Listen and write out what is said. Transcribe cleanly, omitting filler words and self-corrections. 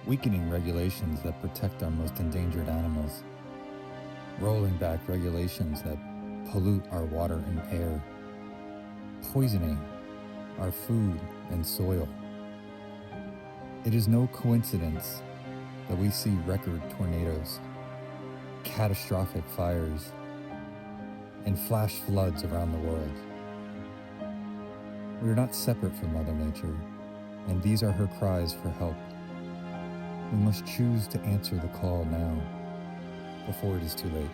weakening regulations that protect our most endangered animals, rolling back regulations that pollute our water and air, poisoning our food and soil. It is no coincidence that we see record tornadoes, catastrophic fires, and flash floods around the world. We are not separate from Mother Nature, and these are her cries for help. We must choose to answer the call now, before it is too late.